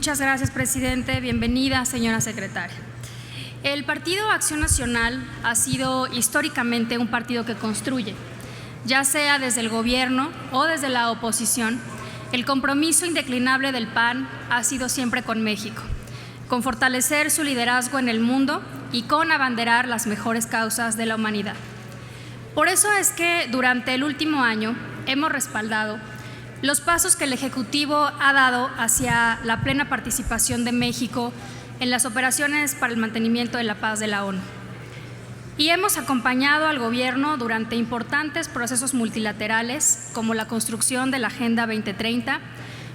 Muchas gracias, presidente. Bienvenida, señora secretaria. El Partido Acción Nacional ha sido históricamente un partido que construye, ya sea desde el gobierno o desde la oposición. El compromiso indeclinable del PAN ha sido siempre con México, con fortalecer su liderazgo en el mundo y con abanderar las mejores causas de la humanidad. Por eso es que durante el último año hemos respaldado los pasos que el Ejecutivo ha dado hacia la plena participación de México en las operaciones para el mantenimiento de la paz de la ONU. Y hemos acompañado al Gobierno durante importantes procesos multilaterales como la construcción de la Agenda 2030,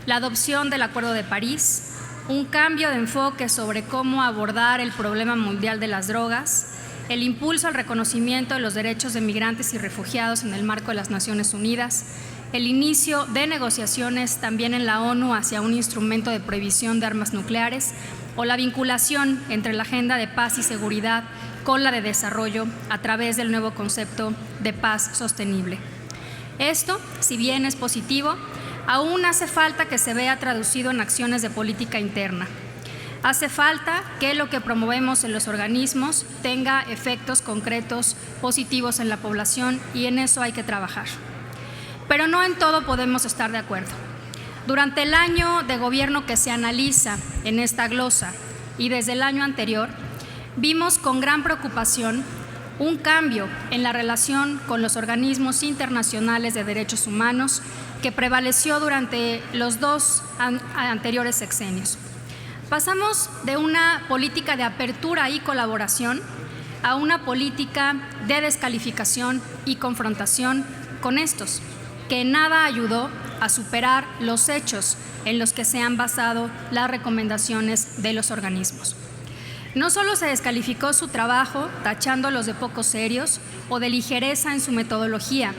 la adopción del Acuerdo de París, un cambio de enfoque sobre cómo abordar el problema mundial de las drogas, el impulso al reconocimiento de los derechos de migrantes y refugiados en el marco de las Naciones Unidas, el inicio de negociaciones también en la ONU hacia un instrumento de prohibición de armas nucleares o la vinculación entre la agenda de paz y seguridad con la de desarrollo a través del nuevo concepto de paz sostenible. Esto, si bien es positivo, aún hace falta que se vea traducido en acciones de política interna. Hace falta que lo que promovemos en los organismos tenga efectos concretos positivos en la población y en eso hay que trabajar. Pero no en todo podemos estar de acuerdo. Durante el año de gobierno que se analiza en esta glosa y desde el año anterior, vimos con gran preocupación un cambio en la relación con los organismos internacionales de derechos humanos que prevaleció durante los dos anteriores sexenios. Pasamos de una política de apertura y colaboración a una política de descalificación y confrontación con estos, que nada ayudó a superar los hechos en los que se han basado las recomendaciones de los organismos. No solo se descalificó su trabajo, tachándolos de poco serios o de ligereza en su metodología,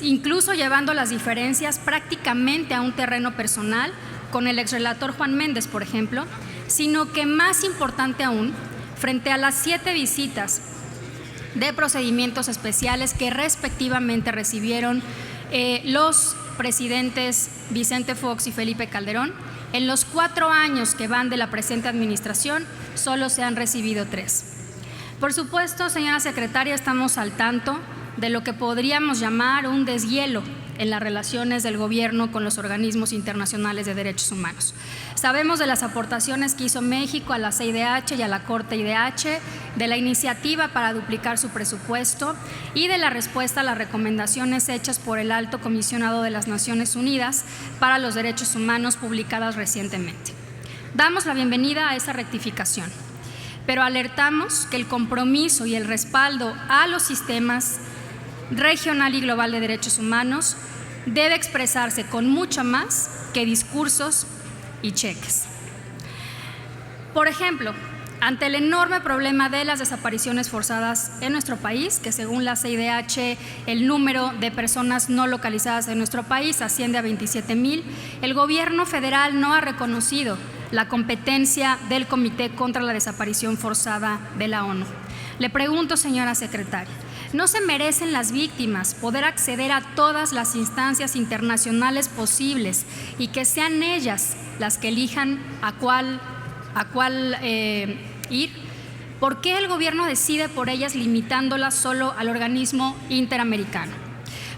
incluso llevando las diferencias prácticamente a un terreno personal con el exrelator Juan Méndez, por ejemplo, sino que más importante aún, frente a las 7 visitas de procedimientos especiales que respectivamente recibieron los presidentes Vicente Fox y Felipe Calderón, en los 4 años que van de la presente administración, solo se han recibido 3. Por supuesto, señora secretaria, estamos al tanto de lo que podríamos llamar un deshielo en las relaciones del gobierno con los organismos internacionales de derechos humanos. Sabemos de las aportaciones que hizo México a la CIDH y a la Corte IDH, de la iniciativa para duplicar su presupuesto y de la respuesta a las recomendaciones hechas por el Alto Comisionado de las Naciones Unidas para los Derechos Humanos publicadas recientemente. Damos la bienvenida a esa rectificación, pero alertamos que el compromiso y el respaldo a los sistemas regional y global de derechos humanos debe expresarse con mucho más que discursos y cheques. Por ejemplo, ante el enorme problema de las desapariciones forzadas en nuestro país, que según la CIDH el número de personas no localizadas en nuestro país asciende a 27,000, el gobierno federal no ha reconocido la competencia del Comité contra la Desaparición Forzada de la ONU. Le pregunto, señora secretaria, ¿no se merecen las víctimas poder acceder a todas las instancias internacionales posibles y que sean ellas las que elijan a cuál ir? ¿Por qué el gobierno decide por ellas limitándolas solo al organismo interamericano?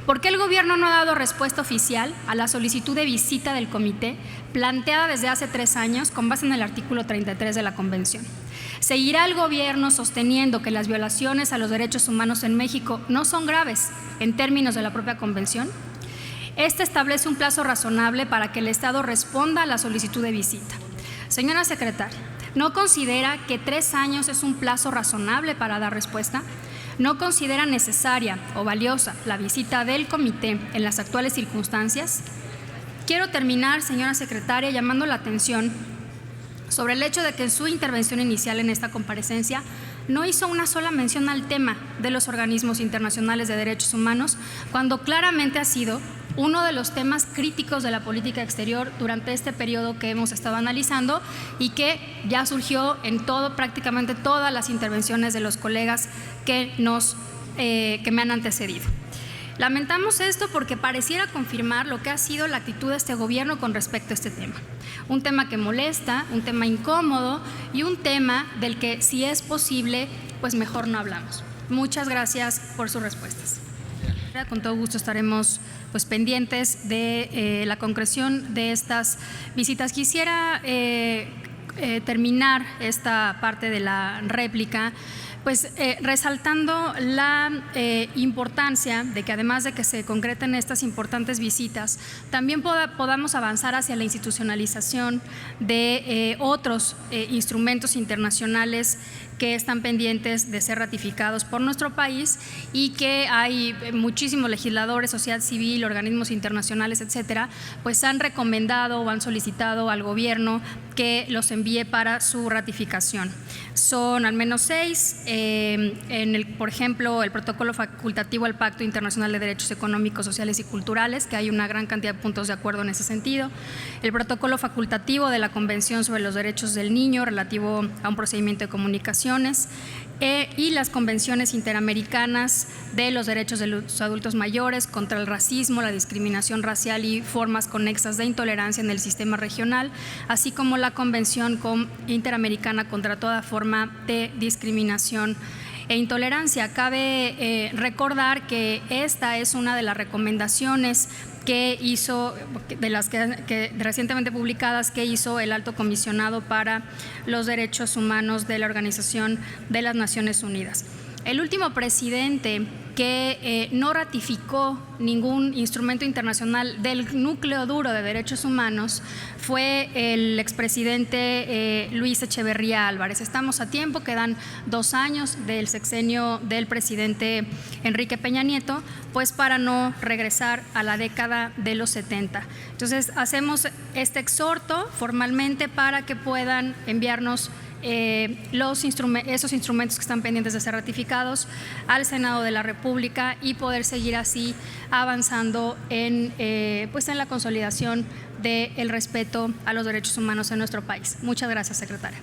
¿Por qué el gobierno no ha dado respuesta oficial a la solicitud de visita del comité planteada desde hace 3 años con base en el artículo 33 de la Convención? ¿Seguirá el gobierno sosteniendo que las violaciones a los derechos humanos en México no son graves en términos de la propia Convención? Este establece un plazo razonable para que el Estado responda a la solicitud de visita. Señora secretaria, ¿no considera que 3 años es un plazo razonable para dar respuesta? ¿No considera necesaria o valiosa la visita del comité en las actuales circunstancias? Quiero terminar, señora secretaria, llamando la atención sobre el hecho de que en su intervención inicial en esta comparecencia no hizo una sola mención al tema de los organismos internacionales de derechos humanos, cuando claramente ha sido uno de los temas críticos de la política exterior durante este periodo que hemos estado analizando y que ya surgió en prácticamente todas las intervenciones de los colegas que me han antecedido. Lamentamos esto porque pareciera confirmar lo que ha sido la actitud de este gobierno con respecto a este tema. Un tema que molesta, un tema incómodo y un tema del que, si es posible, pues mejor no hablamos. Muchas gracias por sus respuestas. Con todo gusto estaremos pues pendientes de la concreción de estas visitas. Quisiera terminar esta parte de la réplica pues resaltando la importancia de que, además de que se concreten estas importantes visitas, también podamos avanzar hacia la institucionalización de otros instrumentos internacionales que están pendientes de ser ratificados por nuestro país y que hay muchísimos legisladores, sociedad civil, organismos internacionales, etcétera, pues han recomendado o han solicitado al gobierno que los envíe para su ratificación. Son al menos 6, por ejemplo, el protocolo facultativo al Pacto Internacional de Derechos Económicos, Sociales y Culturales, que hay una gran cantidad de puntos de acuerdo en ese sentido, el protocolo facultativo de la Convención sobre los Derechos del Niño relativo a un procedimiento de comunicaciones, y las convenciones interamericanas de los derechos de los adultos mayores contra el racismo, la discriminación racial y formas conexas de intolerancia en el sistema regional, así como la Convención Interamericana contra toda forma de discriminación e intolerancia. Cabe recordar que esta es una de las recomendaciones que hizo, de las que recientemente publicadas, que hizo el Alto Comisionado para los Derechos Humanos de la Organización de las Naciones Unidas. El último presidente que no ratificó ningún instrumento internacional del núcleo duro de derechos humanos fue el expresidente Luis Echeverría Álvarez. Estamos a tiempo, quedan 2 años del sexenio del presidente Enrique Peña Nieto, pues para no regresar a la década de los 70. Entonces, hacemos este exhorto formalmente para que puedan enviarnos esos instrumentos que están pendientes de ser ratificados al Senado de la República y poder seguir así avanzando en la consolidación del respeto a los derechos humanos en nuestro país. Muchas gracias, secretaria.